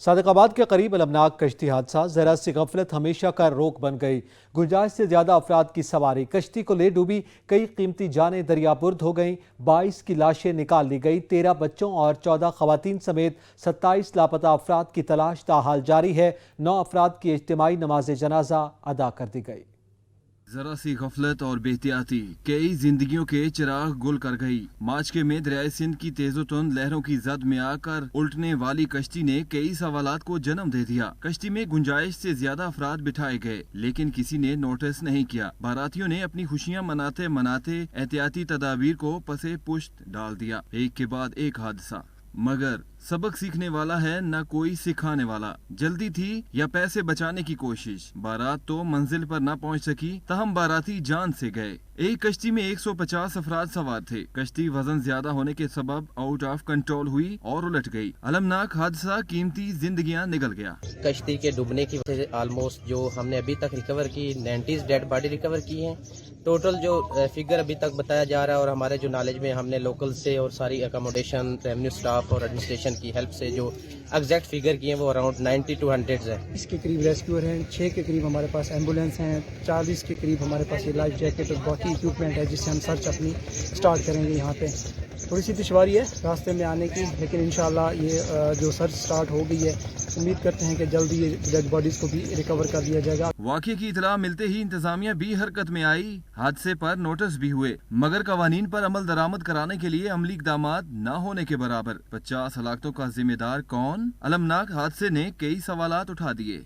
صادق کے قریب المناک کشتی حادثہ ذرا سی غفلت ہمیشہ کا روک بن گئی۔ گنجائش سے زیادہ افراد کی سواری کشتی کو لے ڈوبی، کئی قیمتی جانیں دریا برد ہو گئیں، 22 کی لاشیں نکال لی گئی، 13 بچوں اور 14 خواتین سمیت 27 لاپتہ افراد کی تلاش تاحال جاری ہے۔ 9 افراد کی اجتماعی نماز جنازہ ادا کر دی گئی۔ ذرا سی غفلت اور بے احتیاطی کئی زندگیوں کے چراغ گل کر گئی۔ ماچکے میں دریائے سندھ کی تیز و تند لہروں کی زد میں آ کر الٹنے والی کشتی نے کئی سوالات کو جنم دے دیا۔ کشتی میں گنجائش سے زیادہ افراد بٹھائے گئے لیکن کسی نے نوٹس نہیں کیا۔ باراتیوں نے اپنی خوشیاں مناتے احتیاطی تدابیر کو پسے پشت ڈال دیا۔ ایک کے بعد ایک حادثہ، مگر سبق سیکھنے والا ہے نہ کوئی سکھانے والا۔ جلدی تھی یا پیسے بچانے کی کوشش، بارات تو منزل پر نہ پہنچ سکی، تاہم باراتی جان سے گئے۔ ایک کشتی میں 150 افراد سوار تھے۔ کشتی وزن زیادہ ہونے کے سبب آؤٹ آف کنٹرول ہوئی اور الٹ گئی۔ المناک حادثہ، قیمتی زندگیاں نگل گیا۔ کشتی کے ڈوبنے کی وجہ سے آلموسٹ جو ہم نے ابھی تک ریکور کی 90 ڈیڈ باڈی ریکور کی ہیں۔ ٹوٹل جو فگر ابھی تک بتایا جا رہا ہے اور ہمارے جو نالج میں ہم نے لوکل سے اور ساری اکاموڈیشن، ریونیو سٹاف اور ایڈمنسٹریشن کی ہیلپ سے جو ایگزیکٹ فگر کی ہیں وہ اراؤنڈ 90 to 100 ہے۔ اس کے قریب ریسکیور ہیں، 6 کے قریب ہمارے پاس ایمبولینس ہیں، 40 کے قریب ہمارے پاس یہ لائف جیکٹ اور باقی اکوپمنٹ ہے جس سے ہم سرچ اپنی سٹارٹ کریں گے۔ یہاں پہ تھوڑی سی دشواری ہے راستے میں آنے کی، لیکن انشاءاللہ یہ جو سرچ سٹارٹ ہو گئی ہے، امید کرتے ہیں کہ جلدی یہ ڈیڈ باڈیز کو بھی ریکور کر دیا جائے گا۔ واقعے کی اطلاع ملتے ہی انتظامیہ بھی حرکت میں آئی، حادثے پر نوٹس بھی ہوئے، مگر قوانین پر عمل درآمد کرانے کے لیے عملی اقدامات نہ ہونے کے برابر۔ 50 ہلاکتوں کا ذمہ دار کون؟ المناک حادثے نے کئی سوالات اٹھا دیے۔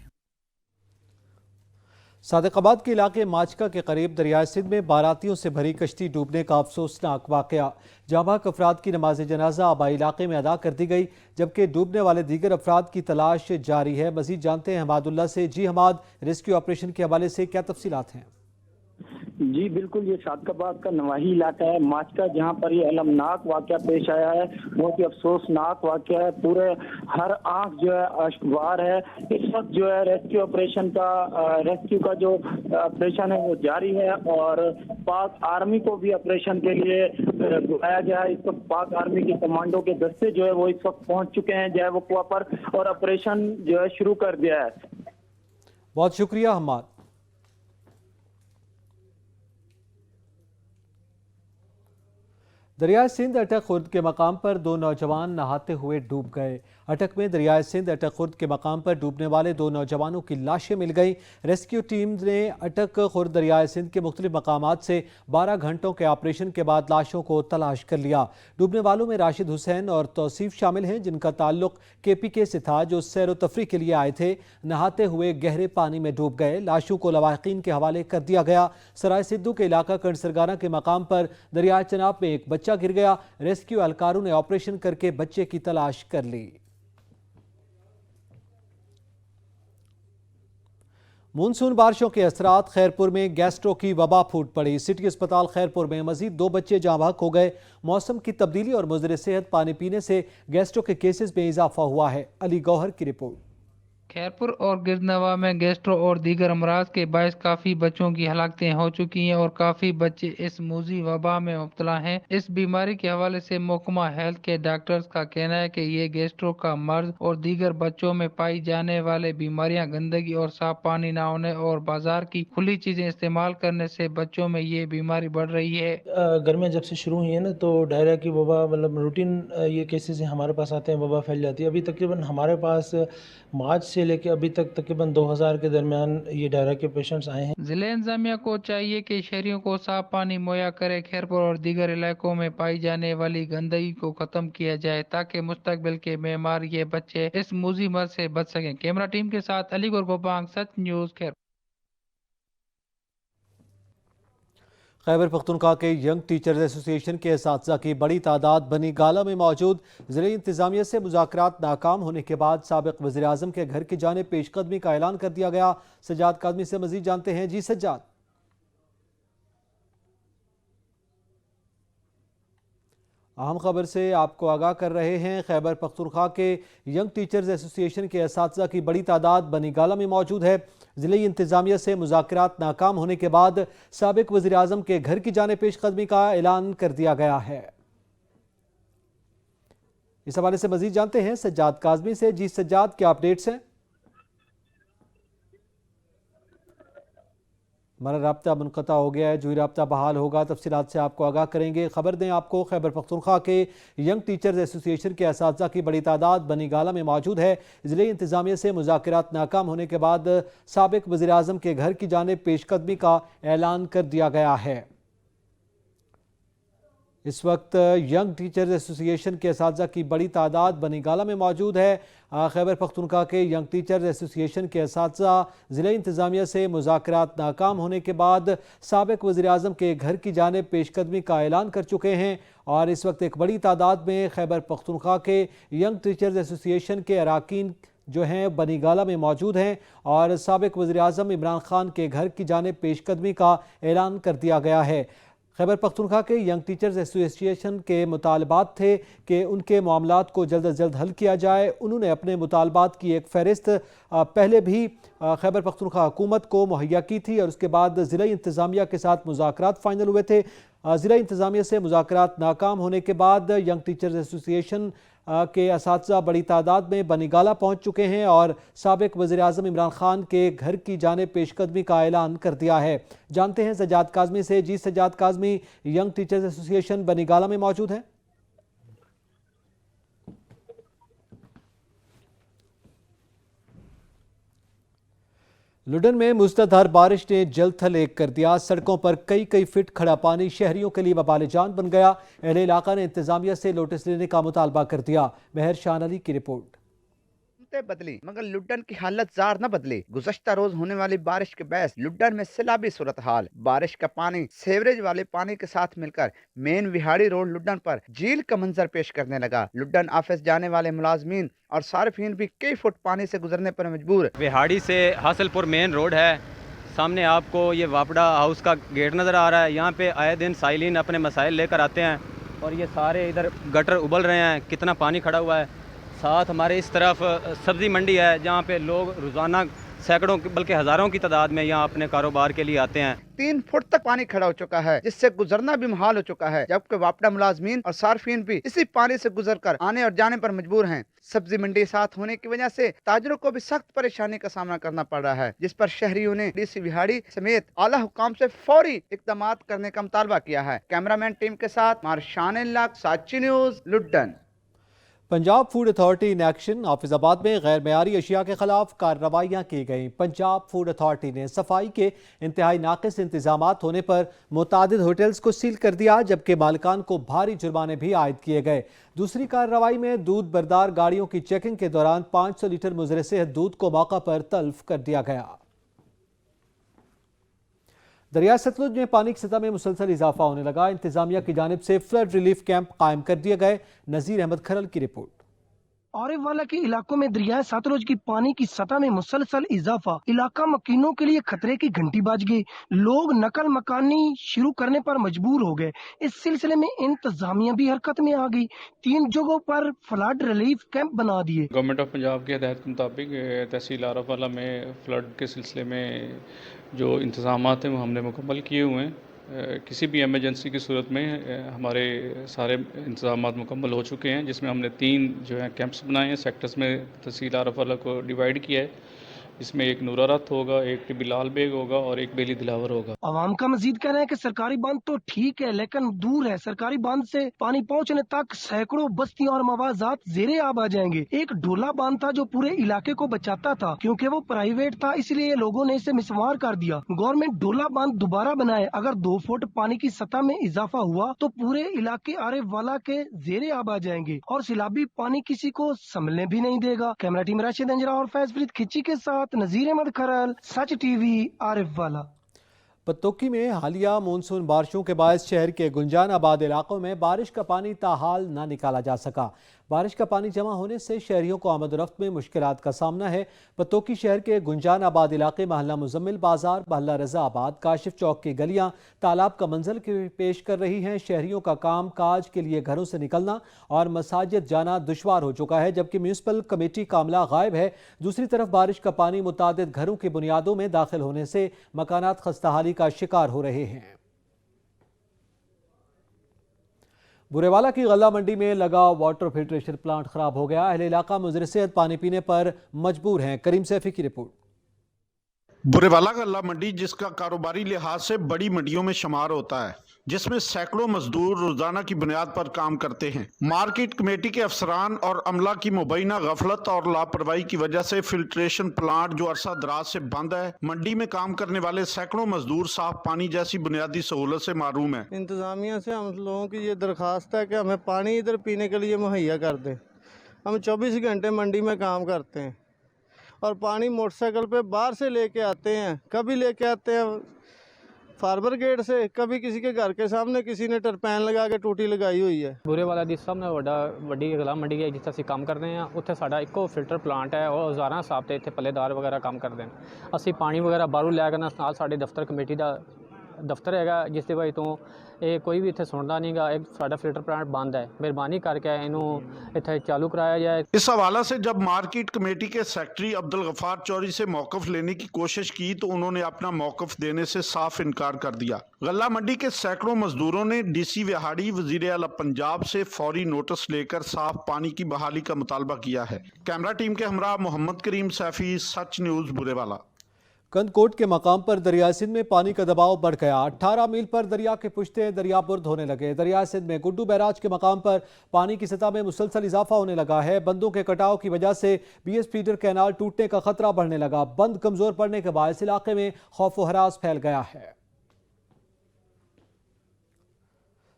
صادق کے علاقے ماچکا کے قریب دریائے سندھ میں باراتیوں سے بھری کشتی ڈوبنے کا افسوسناک واقعہ۔ جاں بحق افراد کی نماز جنازہ آبائی علاقے میں ادا کر دی گئی، جبکہ ڈوبنے والے دیگر افراد کی تلاش جاری ہے۔ مزید جانتے ہیں حماد اللہ سے۔ جی حماد، ریسکیو آپریشن کے حوالے سے کیا تفصیلات ہیں؟ جی بالکل، یہ صادق کا نواحی علاقہ ہے ماچکا، جہاں پر یہ المناک واقعہ پیش آیا ہے، بہت ہی افسوسناک واقعہ ہے۔ پورے ہر آنکھ جو ہے اشکبار ہے۔ اس وقت جو ہے ریسکیو کا جو آپریشن ہے وہ جاری ہے اور پاک آرمی کو بھی آپریشن کے لیے بلایا گیا ہے۔ اس وقت پاک آرمی کی کمانڈو کے دستے جو ہے وہ اس وقت پہنچ چکے ہیں جے وقوع پر اور آپریشن جو ہے شروع کر دیا ہے۔ بہت شکریہ حماد۔ دریائے سندھ اٹک خرد کے مقام پر 2 نوجوان نہاتے ہوئے ڈوب گئے۔ اٹک میں دریائے سندھ اٹک خرد کے مقام پر ڈوبنے والے 2 نوجوانوں کی لاشیں مل گئیں۔ ریسکیو ٹیم نے اٹک خرد دریائے سندھ کے مختلف مقامات سے 12 گھنٹوں کے آپریشن کے بعد لاشوں کو تلاش کر لیا۔ ڈوبنے والوں میں راشد حسین اور توصیف شامل ہیں، جن کا تعلق KPK سے تھا، جو سیر و تفریح کے لیے آئے تھے۔ نہاتے ہوئے گہرے پانی میں ڈوب گئے۔ لاشوں کو لواحقین کے حوالے کر دیا گیا۔ سرائے سدھو کے علاقہ کنڈسرگانہ کے مقام پر دریائے چناب میں ایک بچہ گر گیا۔ ریسکیو اہلکاروں نے آپریشن کر کے بچے کی تلاش کر لی۔ مونسون بارشوں کے اثرات خیرپور میں گیسٹرو کی وبا پھوٹ پڑی۔ سٹی اسپتال خیرپور میں مزید 2 بچے جاں بحق ہو گئے۔ موسم کی تبدیلی اور مضر صحت پانی پینے سے گیسٹرو کے کیسز میں اضافہ ہوا ہے۔ علی گوہر کی رپورٹ۔ خیرپور اور گردنوا میں گیسٹرو اور دیگر امراض کے باعث کافی بچوں کی ہلاکتیں ہو چکی ہیں اور کافی بچے اس موذی وبا میں مبتلا ہیں۔ اس بیماری کے حوالے سے محکمہ ہیلتھ کے ڈاکٹرز کا کہنا ہے کہ یہ گیسٹرو کا مرض اور دیگر بچوں میں پائی جانے والے بیماریاں گندگی اور صاف پانی نہ ہونے اور بازار کی کھلی چیزیں استعمال کرنے سے بچوں میں یہ بیماری بڑھ رہی ہے۔ گرمیاں جب سے شروع ہوئی ہیں نا تو ڈائریا کی وبا روٹین یہ کیسز ہمارے پاس آتے ہیں، وبا پھیل جاتی ہے۔ ابھی تقریباً ہمارے پاس مارچ سے لے کے ابھی تک تقریباً 2000 کے درمیان یہ ڈائریا کے پیشنٹس آئے ہیں۔ ضلع انتظامیہ کو چاہیے کہ شہریوں کو صاف پانی مہیا کرے، خیرپور اور دیگر علاقوں میں پائی جانے والی گندگی کو ختم کیا جائے تاکہ مستقبل کے معمار یہ بچے اس موذی مرض سے بچ سکیں۔ کیمرہ ٹیم کے ساتھ علی گور گوپانگ، سچ نیوز، خیرپور۔ خیبر پختونخوا کے ینگ ٹیچرز ایسوسی ایشن کے اساتذہ کی بڑی تعداد بنی گالہ میں موجود۔ ضلعی انتظامیہ سے مذاکرات ناکام ہونے کے بعد سابق وزیر اعظم کے گھر کی جانب پیش قدمی کا اعلان کر دیا گیا۔ سجاد کاظمی سے مزید جانتے ہیں۔ جی سجاد۔ اہم خبر سے آپ کو آگاہ کر رہے ہیں۔ خیبر پختونخوا کے ینگ ٹیچرز ایسوسی ایشن کے اساتذہ کی بڑی تعداد بنی گالہ میں موجود ہے۔ ضلعی انتظامیہ سے مذاکرات ناکام ہونے کے بعد سابق وزیر اعظم کے گھر کی جانب پیش قدمی کا اعلان کر دیا گیا ہے۔ इस हवाले से मजीद जानते हैं सज्जाद काज़मी से। जी सज्जाद, क्या अपडेट्स हैं? हमारा राब्ता मुनक़ता हो गया है, जो ही राब्ता बहाल होगा तफसीलात से आपको आगाह करेंगे। खबर दें आपको, खैबर पख्तूनख्वा के यंग टीचर्स एसोसिएशन के असातिज़ा की बड़ी तादाद बनीगाला में मौजूद है। ज़िले इंतज़ामिया से मुज़ाकरात नाकाम होने के बाद साबिक़ वज़ीर आज़म के घर की जानिब पेशकदमी का ऐलान कर दिया गया है। इस वक्त यंग टीचर्स एसोसिएशन के असातिज़ा की बड़ी तादाद बनीगाला में मौजूद है। खैबर पख्तूनख्वा के यंग टीचर्स एसोसिएशन के असातिज़ा ज़िले इंतज़ामिया से मुज़ाकरात नाकाम होने के बाद साबिक़ वज़ीर आज़म के घर की जानिब पेशकदमी का ऐलान कर चुके हैं और इस वक्त एक बड़ी तादाद में खैबर पख्तूनख्वा के यंग टीचर्स एसोसिएशन के अरकान जो हैं बनीगाला में मौजूद हैं और साबिक़ वज़ीर आज़म इमरान खान के घर की जानिब पेशकदमी का ऐलान कर दिया गया है। खैबर पख्तूनख्वा के यंग टीचर्स एसोसिएशन के मुतालबात थे कि उनके मामलात को जल्द अज जल्द हल किया जाए। उन्होंने अपने मुतालबात की एक फ़हरिस्त पहले भी खैबर पख्तूनख्वा हुकूमत को मुहैया की थी और उसके बाद ज़िला इंतज़ामिया के साथ मुज़ाकरात फ़ाइनल हुए थे। ज़िला इंतज़ामिया से मुज़ाकरात नाकाम होने के बाद यंग टीचर्स एसोसिएशन के असातिज़ा बड़ी तादाद में बनीगाला पहुँच चुके हैं और साबिक़ वज़ीर आज़म इमरान खान के घर की जानिब पेशकदमी का ऐलान कर दिया है। जानते हैं सज्जाद काज़मी से। जी Sajjad Kazmi, young teachers association Banigala में मौजूद है। लुडन में मुसलधार बारिश ने जल थल एक कर दिया। सड़कों पर कई फीट खड़ा पानी शहरियों के लिए वबाल जान बन गया। अहले इलाका ने इंतजामिया से नोटिस लेने का मुतालबा कर दिया। महर शान अली की रिपोर्ट। बदली मगर लुड्डन की हालत जार न बदली। गुज़श्ता रोज होने वाली बारिश के बहस लुड्डन में सैलाबी सूरत हाल। बारिश का पानी सीवरेज वाले पानी के साथ मिलकर मेन विहाड़ी रोड लुड्डन पर झील का मंजर पेश करने लगा। लुड्डन ऑफिस जाने वाले मुलाजमीन और सार्फिन भी कई फुट पानी से गुजरने पर मजबूर। विहाड़ी से हासिलपुर मेन रोड है, सामने आपको ये वापड़ा हाउस का गेट नज़र आ रहा है। यहाँ पे आए दिन साइलिन अपने मसाइल लेकर आते हैं और ये सारे इधर गटर उबल रहे हैं, कितना पानी खड़ा हुआ है। साथ हमारे इस तरफ सब्ज़ी मंडी है जहाँ पे लोग रोज़ाना सैकड़ों बल्कि हज़ारों की तादाद में यहाँ अपने कारोबार के लिए आते हैं। 3 फुट तक पानी खड़ा हो चुका है जिससे गुजरना भी मुहाल हो चुका है, जबकि वापड़ा मुलाजमीन और सार्फिन भी इसी पानी से गुजरकर आने और जाने पर मजबूर हैं। सब्जी मंडी साथ होने की वजह से ताजरों को भी सख्त परेशानी का सामना करना पड़ रहा है, जिस पर शहरियों ने डीसी विहाड़ी समेत आला हुकाम से फौरी इक़दाम करने का मुतालबा किया है। कैमरामैन टीम के साथ मारशान लाख, साची news, Luddan. Punjab food authority in action. Hafizabad में गैर मयारी अशिया के खिलाफ कार्रवाइयाँ की गईं। पंजाब फूड अथॉरिटी ने सफाई के इंतहाई नाकिस इंतजामात होने पर मुतादिद होटल्स को सील कर दिया, जबकि मालिकान को भारी जुर्माने भी आयद किए गए। दूसरी कार्रवाई में दूध बरदार गाड़ियों की चेकिंग के दौरान 500 लीटर मुजरे सेहत दूध को मौका पर तल्फ कर दिया गया। दरिया सतलुज में पानी की सतह में मुसलसल इजाफा होने लगा। इंतजामिया की जानिब से फ्लड रिलीफ कैंप कायम कर दिए गए। नजीर अहमद खरल की रिपोर्ट। आरिफवाला के इलाकों में दरिया सतलुज की पानी की सतह में मुसलसल इजाफा इलाका मकीनों के लिए खतरे की घंटी बज गई। लोग नकल मकानी शुरू करने पर मजबूर हो गए। इस सिलसिले में इंतजामिया भी हरकत में आ गई। 3 जगहों पर फ्लड रिलीफ कैंप बना दिए। गवर्नमेंट ऑफ पंजाब के हदायत के मुताबिक तहसील आरिफवाला में फ्लड के सिलसिले में जो इंतजामात हैं वो हमने मुकम्मल किए हुए हैं। किसी भी एमरजेंसी की सूरत में हमारे सारे इंतजामात मुकम्मल हो चुके हैं, जिसमें हमने 3 जो है कैंप्स बनाए हैं। सेक्टर्स में तहसील आरिफवाला को डिवाइड किया है। इसमें एक नूरा रथ होगा, एक बिलाल बेग होगा और एक बेली दिलावर होगा। आवाम का मजीद कहना है कि सरकारी बांध तो ठीक है लेकिन दूर है। सरकारी बांध से पानी पहुंचने तक सैकड़ों बस्तियां और मवाजात ज़ेरे आब आ जाएंगे। एक ढोला बांध था जो पूरे इलाके को बचाता था, क्योंकि वो प्राइवेट था इसलिए लोगों ने इसे मिसमार कर दिया। गवर्नमेंट ढोला बांध दोबारा बनाए। अगर 2 फुट पानी की सतह में इजाफा हुआ तो पूरे इलाके आरिफवाला के ज़ेरे आब आ जाएंगे और सैलाबी पानी किसी को संभलने भी नहीं देगा। कैमरा टीम राशिद अंजरा और फैज फरीद खिची के साथ नजीर अहमद खरल, सच टीवी, आरिफवाला। पत्तोकी में हालिया मानसून बारिशों के बायस शहर के गुंजान आबाद इलाकों में बारिश का पानी ताहाल न निकाला जा सका। बारिश का पानी जमा होने से शहरियों को आमद-ओ-रफ्त में मुश्किलात का सामना है। पत्तोकी शहर के गुंजान आबाद इलाके महल्ला मुजम्मिल बाजार, महल्ला रजा आबाद, काशिफ चौक की गलियां तालाब का मंजर पेश कर रही हैं। शहरियों का काम काज के लिए घरों से निकलना और मसाजिद जाना दुश्वार हो चुका है, जबकि म्यूनसिपल कमेटी का अमला गायब है। दूसरी तरफ बारिश का पानी मुतादिद घरों की बुनियादों में दाखिल होने से मकानात खस्ताहाली का शिकार हो रहे हैं। बुरेवाला की गल्ला मंडी में लगा वाटर फिल्ट्रेशन प्लांट खराब हो गया। अहले इलाका मुज़र सेहत पानी पीने पर मजबूर हैं। करीम सैफी की रिपोर्ट। बुरेवाला गल्ला मंडी, जिसका कारोबारी लिहाज से बड़ी मंडियों में शुमार होता है, जिसमें सैकड़ों मजदूर रोजाना की बुनियाद पर काम करते हैं, मार्केट कमेटी के अफसरान और अमला की मुबैना गफलत और लापरवाही की वजह से फिल्ट्रेशन प्लांट जो अरसा दराज से बंद है, मंडी में काम करने वाले सैकड़ों मजदूर साफ पानी जैसी बुनियादी सहूलत से महरूम है। इंतजामिया से हम लोगों की ये दरख्वास्त है कि हमें पानी इधर पीने के लिए मुहैया कर दें। हम 24 घंटे मंडी में काम करते हैं और पानी मोटरसाइकिल पे बाहर से लेके आते हैं। कभी लेके आते हैं फार्बर गेट से, कभी किसी के घर के सामने किसी ने ਟਰਪੈਨ ਲਗਾ ਕੇ ਟੂਟੀ ਲਗਾਈ ਹੋਈ ਹੈ। ਬੁਰੇਵਾਲਾ ਦੀ ਸਭ ਤੋਂ ਵੱਡੀ ਗਲਾ ਮੰਡੀ ਹੈ ਜਿੱਥੇ ਅਸੀਂ ਕੰਮ ਕਰਦੇ ਹਾਂ। ਉੱਥੇ ਸਾਡਾ ਇੱਕੋ ਫਿਲਟਰ ਪਲਾਂਟ ਹੈ ਔਰ ਹਜ਼ਾਰਾਂ ਹਿਸਾਬ ਤੇ ਇੱਥੇ ਪੱਲੇਦਾਰ ਵਗੈਰਾ ਕੰਮ ਕਰਦੇ ਨੇ। ਅਸੀਂ ਪਾਣੀ ਵਗੈਰਾ ਬਾਹਰੋਂ ਲਿਆ ਕੇ ਨਾਲ ਸਾਡੇ ਦਫ਼ਤਰ ਕਮੇਟੀ ਦਾ ਦਫ਼ਤਰ ਹੈਗਾ ਜਿਸ ਦੀ ਵਜ੍ਹਾ ਤੋਂ ਇਹ ਕੋਈ ਵੀ ਇੱਥੇ ਸੁਣਦਾ ਨਹੀਂਗਾ। ਇਹ ਸਾਡਾ ਫਿਲਟਰ ਪਲਾਂਟ ਬੰਦ ਹੈ। ਮਿਹਰਬਾਨੀ ਕਰਕੇ ਇਹਨੂੰ ਇੱਥੇ ਚਾलू कराया जाए। इस हवाले से जब मार्केट कमेटी के सेक्रेटरी अब्दुल गफ्फार चौधरी से मौक़िफ़ लेने की कोशिश की तो उन्होंने अपना मौक़िफ़ देने से साफ इनकार कर दिया। गल्ला मंडी के सैकड़ों मजदूरों ने DC विहाड़ी वज़ीर आला पंजाब से फौरी नोटिस लेकर साफ पानी की बहाली का मुतालबा किया है। कैमरा टीम के हमरा मोहम्मद करीम सैफी, सच न्यूज़ बुरेवाला। कंदकोट के मकाम पर दरिया सिंध में पानी का दबाव बढ़ गया। 18 मील पर दरिया के पुश्ते दरिया बुर्द होने लगे। दरिया सिंध में गुड्डू बैराज के मकाम पर पानी की सतह में मुसलसल इजाफा होने लगा है। बंदों के कटाव की वजह से BS फीडर कैनाल टूटने का खतरा बढ़ने लगा। बंद कमजोर पड़ने के बाद इस इलाके में खौफ व हरास फैल गया है।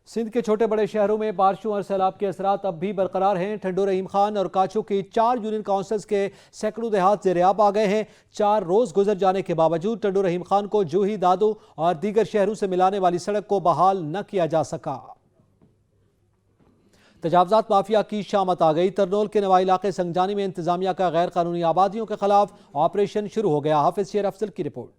सिंध के छोटे बड़े शहरों में बारिशों और सैलाब के असरात अब भी बरकरार हैं। ठंडो रहीम खान और काचो की 4 यूनियन काउंसिल्स के सैकड़ों देहात ज़ेर-ए-आब आ गए हैं। 4 रोज़ गुजर जाने के बावजूद ठंडो रहीम खान को जूही, दादो और दीगर शहरों से मिलाने वाली सड़क को बहाल न किया जा सका। तजावजात माफिया की शामत आ गई। तरनोल के नवा इलाके संगजानी में इंतजामिया का गैर कानूनी आबादियों के खिलाफ ऑपरेशन शुरू हो गया। हाफिज शेर अफजल की रिपोर्ट।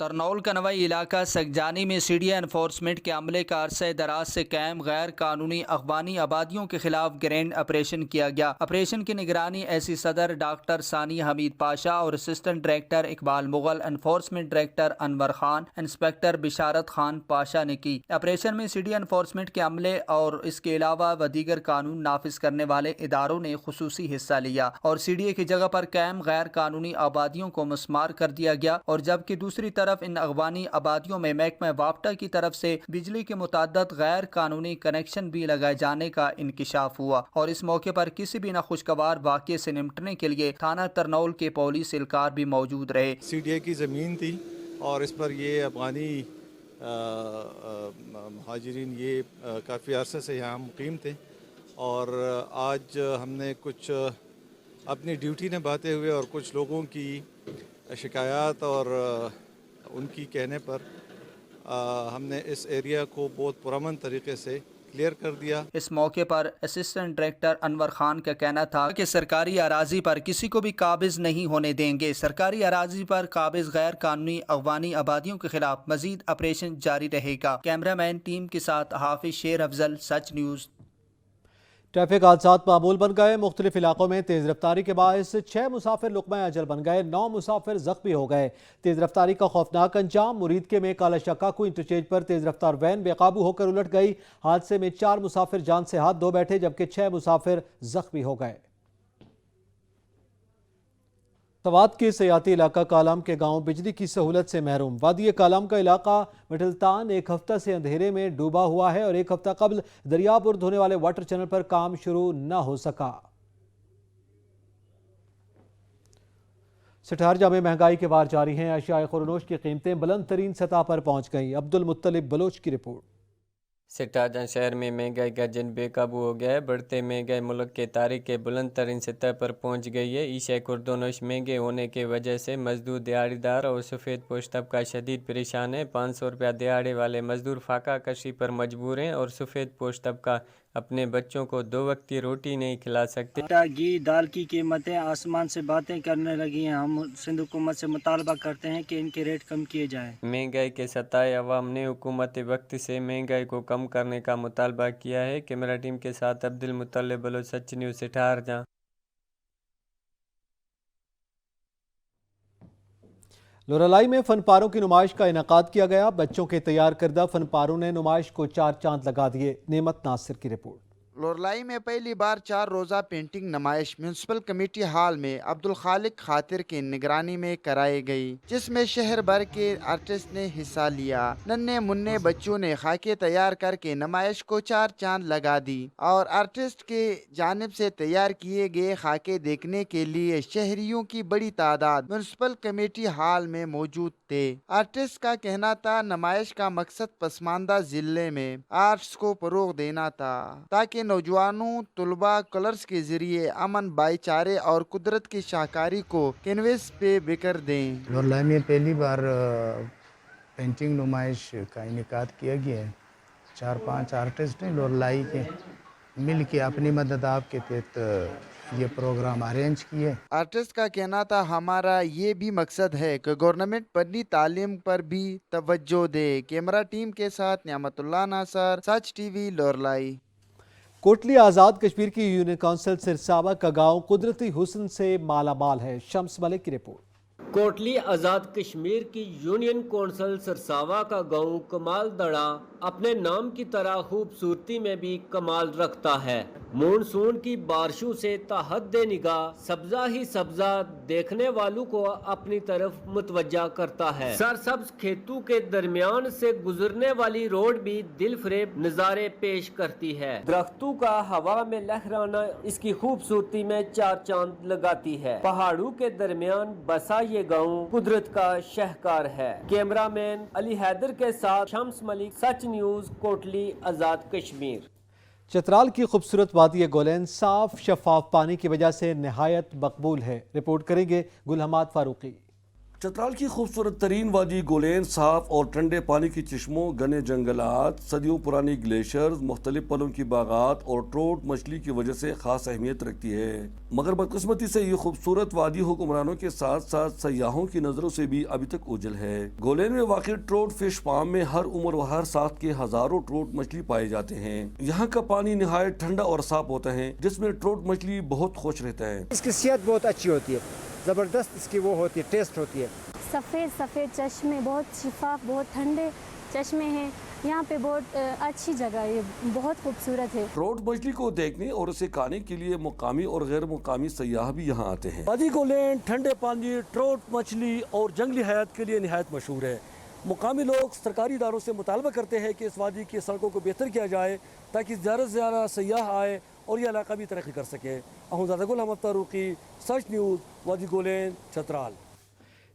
तरनौल का नवाई इलाका सगजानी में सीडिया एनफोर्समेंट के अमले का अरसे दराज से कायम गैर कानूनी अफगानी आबादियों के खिलाफ ग्रैंड ऑपरेशन किया गया। ऑपरेशन की निगरानी ऐसी सदर डॉक्टर सानी हमीद पाशा और assistant director Iqbal Mughal, enforcement director Anwar Khan, inspector Basharat Khan Pasha ने की। ऑपरेशन में सीडिया एनफोर्समेंट के अमले और इसके अलावा व दीगर कानून नाफिज करने वाले इदारों ने खुसूसी हिस्सा लिया और सीडीए की जगह पर कायम गैर कानूनी आबादियों को मस्मार कर दिया गया। और जबकि दूसरी तरफ इन अफगानी आबादियों में महकमा वाफ्टा की तरफ से बिजली के मुताद्दद गैर कानूनी कनेक्शन भी लगाए जाने का इंकिशाफ हुआ। और इस मौके पर किसी भी नाखुशगवार वाक़ये से निपटने के लिए थाना तरनौल के पुलिस एहलकार भी मौजूद रहे। सीडीए की ज़मीन थी और इस पर ये अफगानी महाजिरीन ये काफ़ी अरसे से यहाँ मुकीम थे और आज हमने कुछ अपनी ड्यूटी निभाते हुए और कुछ लोगों की शिकायत और उनकी कहने पर हमने इस एरिया को बहुत पुरअमन तरीके से क्लियर कर दिया। इस मौके पर असिस्टेंट डायरेक्टर अनवर खान का कहना था कि सरकारी अराजी पर किसी को भी काबिज नहीं होने देंगे। सरकारी अराजी पर काबिज गैर कानूनी अफगानी आबादियों के खिलाफ मजीद ऑपरेशन जारी रहेगा। कैमरामैन टीम के साथ हाफिज शेर अफजल, सच न्यूज़। ट्रैफिक हादसात मामूल बन गए। मुख्तलिफ इलाकों में तेज़ रफ्तारी के बायस 6 मुसाफिर लुक़मा अजल बन गए। 9 मुसाफिर जख्मी हो गए। तेज़ रफ्तारी का खौफनाक अंजाम। मुरीद के में काला शक्काकू इंटरचेंज पर तेज़ रफ्तार वैन बेकाबू होकर उलट गई। हादसे में 4 मुसाफिर जान से हाथ धो बैठे जबकि 6 मुसाफिर जख्मी हो गए। सवात के सयाती इलाका कालम के गांव बिजली की सहूलत से महरूम। वादी कालम का इलाका मिटलतान एक हफ्ता से अंधेरे में डूबा हुआ है और एक हफ्ता कबल दरिया बुर्द होने वाले वाटर चैनल पर काम शुरू न हो सका। सठारजा में महंगाई के वार जारी हैं। अशियाए खुरनोश की कीमतें बुलंद तरीन सतह पर पहुंच गई। अब्दुल मुत्तलिब बलोच की रिपोर्ट। सठारजा शहर में महंगाई का जन बेकाबू हो गया है। बढ़ते महंगाई मुल्क के तारीख के बुलंद तरीन सतह पर पहुंच गई है। ईशा खुर्दोनोश महंगे होने की वजह से मजदूर, दिहाड़ीदार और सफ़ेद पोश तबका शदीद परेशान है। 500 रुपया दिहाड़े वाले मजदूर फाका कशी पर मजबूर हैं और सफ़ेद पोश तबका अपने बच्चों को 2 वक्त की रोटी नहीं खिला सकते। घी दाल की कीमतें आसमान से बातें करने लगी हैं। हम सिंध हुकूमत से मुतालबा करते हैं कि इनके रेट कम किए जाएं। महंगाई के सताए अवाम ने हुकूमत वक्त से महंगाई को कम करने का मुतालबा किया है। कैमरा टीम के साथ अब्दुल मुत्तलिब बलोच, सच न्यूज़, सठारजा। लोरालाई में फनपारों की नुमाइश का इनेकाद किया गया। बच्चों के तैयार करदा फनपारों ने नुमाइश को 4 चांद लगा दिए। नेमत नासिर की रिपोर्ट। लोरलाई में पहली बार 4 रोज़ा पेंटिंग नुमाइश म्यूनसिपल कमेटी हॉल में अब्दुल खालिक खातिर की निगरानी में कराई गई, जिसमें शहर भर के आर्टिस्ट ने हिस्सा लिया। नन्हे मुन्ने बच्चों ने खाके तैयार करके नुमाइश को 4 चांद लगा दी और आर्टिस्ट के जानिब से तैयार किए गए खाके देखने के लिए शहरियों की बड़ी तादाद म्यूनसिपल कमेटी हॉल में मौजूद थे। आर्टिस्ट का कहना था नुमाइश का मकसद पसमानदा जिले में आर्ट्स को फरोग देना था, ताकि नौजवानों तलबा कलर्स के जरिए अमन, भाईचारे और कुदरत की शाहकारी को कैनवस पे बिखर दें। लोरलाई में पहली बार पेंटिंग नुमाइश का इनेकाद किया गया है। 4-5 आर्टिस्ट ने लोरलाई के मिल के अपनी मदद आपके तहत ये प्रोग्राम अरेंज किए। आर्टिस्ट का कहना था, हमारा ये भी मकसद है कि गवर्नमेंट पढ़नी तालीम पर भी तवज्जो दे। कैमरा टीम के साथ नियामतुल्लाह नासर, सच टीवी, लोरलाई। कोटली आज़ाद कश्मीर की यूनियन काउंसिल सिरसावा का गांव कुदरती हुस्न से मालामाल है। शम्स मलिक की रिपोर्ट। कोटली आज़ाद कश्मीर की यूनियन कौंसिल सिरसावा का गांव कमाल दड़ा अपने नाम की तरह खूबसूरती में भी कमाल रखता है। मानसून की बारिशों से ताहद निगाह सब्जा ही सब्जा देखने वालों को अपनी तरफ मुतवज्जा करता है। सरसब्ज खेतों के दरमियान से गुजरने वाली रोड भी दिल फरेब नज़ारे पेश करती है। दरख्तों का हवा में लहराना इसकी खूबसूरती में 4 चांद लगाती है। पहाड़ों के दरमियान बसा ये गाँव कुदरत का शहकार है। कैमरामैन अली हैदर के साथ शम्स मलिक, सच न्यूज़, कोटली आज़ाद कश्मीर। चतराल की खूबसूरत वादी गोलैन साफ शफाफ पानी की वजह से नहायत मकबूल है। रिपोर्ट करेंगे गुलहमाद फारूकी। चतराल की खूबसूरत तरीन वादी गोलैन साफ और ठंडे पानी की चश्मों, घने जंगलात, सदियों पुरानी ग्लेशियर्स, मुख्तलिफ फलों की बागात और ट्रोट मछली की वजह से खास अहमियत रखती है। मगर बदकिस्मती से ये खूबसूरत वादी हुक्मरानों के साथ साथ सयाहों की नजरों से भी अभी तक ओझल है। गोलैन में वाक़ ट्रोट फिश फार्म में हर उम्र व हर साख के हजारों ट्रोट मछली पाए जाते हैं। यहाँ का पानी निहायत ठंडा और साफ होता है, जिसमें ट्रोट मछली बहुत खुश रहता है। इसकी सेहत बहुत अच्छी होती है, जबरदस्त इसकी वो होती है, टेस्ट होती है। सफ़ेद सफ़ेद चश्मे, बहुत शिफाफ, बहुत ठंडे चश्मे हैं। यहाँ पे बहुत अच्छी जगह है, बहुत खूबसूरत है। ट्रोट मछली को देखने और उसे खाने के लिए मुकामी और गैर मुकामी सयाह भी यहाँ आते हैं। वादी गोलैन ठंडे पानी, ट्रोट मछली और जंगली हयात के लिए निहायत मशहूर है। मुकामी लोग सरकारी इदारों से मुतालबा करते हैं कि इस वादी की सड़कों को बेहतर किया जाए, ताकि ज़्यादा से ज़्यादा सयाह आए और ये इलाका भी तरक्की कर सके। अहमद गुलहमद फारूकी, सच न्यूज़, वादी गोलैन, चतराल।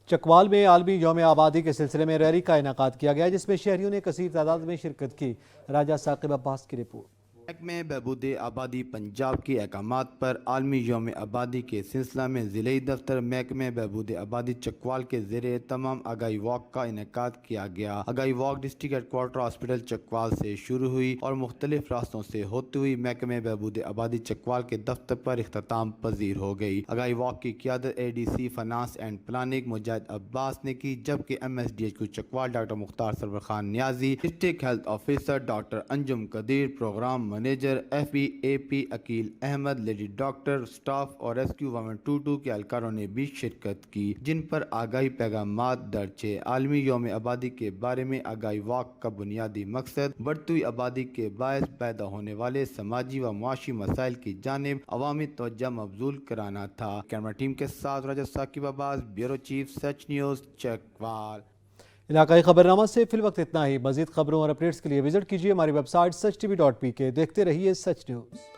चकवाल में आलमी यौम आबादी के सिलसिले में रैली का इनेकाद किया गया, जिसमें शहरियों ने कसीर तादाद में शिरकत की। राजा साकिब अब्बास की रिपोर्ट। महकमे बहबूद आबादी पंजाब के अहकामात पर आलमी यौम आबादी के सिलसिला में ज़िले दफ्तर महकमे बहबूद आबादी चकवाल के ज़रिए तमाम आगाही वॉक का इनेकाद किया गया। आगाही walk district headquarter hospital Chakwal से शुरू हुई और मुख्तलिफ रास्तों से होती हुई महकमे बहबूद आबादी चकवाल के दफ्तर पर इख्तिताम पजीर हो गई। आगाही वॉक की क़ियादत ADC finance and planning Mujahid Abbas ने की, जबकि MSDHQ Chakwal doctor Mukhtar Sarwar Khan Niazi, district health officer doctor Anjum Qadeer, programme manager FBAP Aqeel Ahmed, lady doctor, staff और रेस्क्यू वुमेन 22 के एहलकारों ने भी शिरकत की, जिन पर आगाही पैगामात दर्ज है। आलमी यौम आबादी के बारे में आगाही वॉक का बुनियादी मकसद बढ़ती हुई आबादी के बायस पैदा होने वाले समाजी व मुआशी मसाइल की जानिब अवामी तवज्जो मबजूल कराना था। कैमरा टीम के साथ राजा साकिब अब्बास, ब्यूरो चीफ, सच न्यूज़, चकवाल। इलाकाई खबरनामा से फिल वक्त इतना ही। मजीद खबरों और अपडेट्स के लिए विजिट कीजिए हमारी वेबसाइट sach tv.pk। देखते रहिए सच न्यूज़।